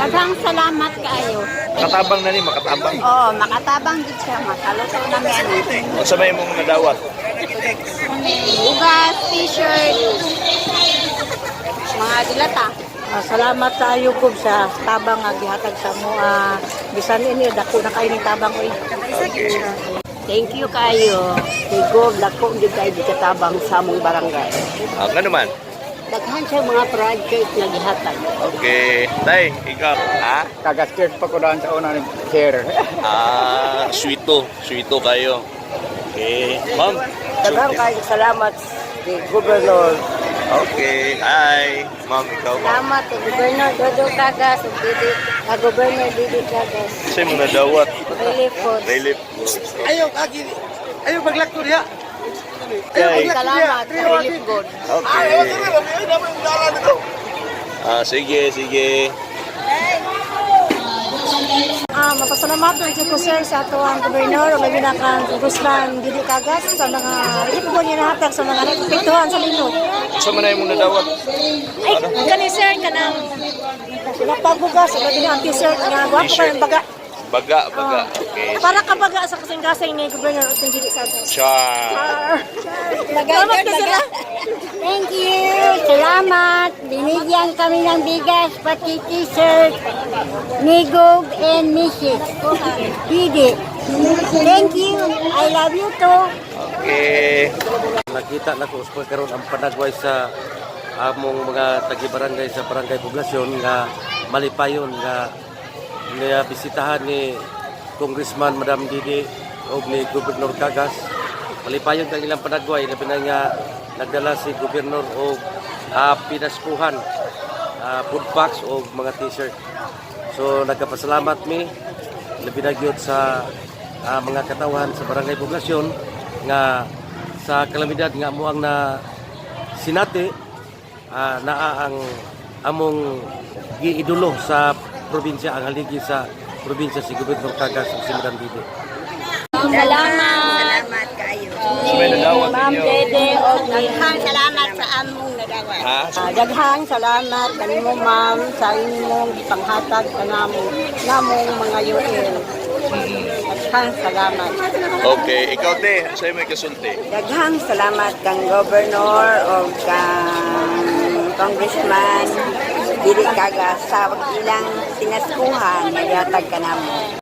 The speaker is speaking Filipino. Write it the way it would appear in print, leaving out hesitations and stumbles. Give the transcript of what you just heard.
Daghang salamat kayo. Makatabang na ni, makatabang. Oo, makatabang din siya. Makaluto na yan. Kung sa may mong nadawat. Ugas, t-shirt, mga dilata. Salamat sa ayo ko sa tabang nga gihatag sa mo. Bisan ini dako na kayo ni tabang oy. Okay. Thank you kayo. Tigo dako di kayo di katabang sa mong barangay. Nga naman. Daghan sa mga project nga gihatag. Okay. Tay, ikaw. Ha? Kagas-church pa ko daan sa una ng share. Sweeto. Sweeto kayo. Okay. Ma'am. Daghang kayo salamat kay Gobernador. Okay. Hi. Ma'am, ikaw. Salamat kay Gobernador Dodo Cagas ug Gobernador Didi Cagas. Sa mong nadawat. Relief po. Relief. Ayaw maglakto niya. Okay. Salamat sa Relief God. Okay. Sige, sige. Mapasalamatan ko sir sa ato ang gobernador o labi na kang Gusman Didi Cagas sa mga relief God niya nahatag sa mga nagpipituhan sa linod. Sa manay mong nadawat. Ay, kani sir, kanang napagugas, labi na ang t-shirt nga, guwapo pa yung baga. Baga. Okay. Para kabaga sa kasing-kasing ni gobernador o Didi Cagas. Char. Salamat ka sila. Thank you. Salamat. Binigyan kami ng bigas, pati t-shirt, ni Gob and Mrs. Didi. Thank you. I love you too. Okay. Nakita na ko uspa karon ang panagway sa among mga tagibarangay sa barangay poblasyon nga malipayon nga bisitahan ni Congressman Madam Didi o ni Gobernador Cagas. Malipayon kang ilang panagway labi na nga nagdala si Gobernador o pinaskuhan food packs o mga t-shirt. So nagkapasalamat mi labi na gyud sa mga katawan sa barangay poblasyon nga sa kalamidad nga mo ang na sinati naa ang among giidulo sa probinsya ang haligi sa probinsya si Gobernador Cagas ug si Madam Didi. Salamat kayo. Sa may nadawat Ma'am ninyo. Dede o Daghang salamat sa among nagawat. Ha? daghang salamat kanimo ma'am sa imong gipanghatag kanamo namong mga UL. Daghang salamat. Okay. Ikaw, te. Sa'yo may kasulti. Daghang salamat kang Gobernador o kang Congressman Didi Cagas sa ilang pinaskuhan nga gihatag kanamo.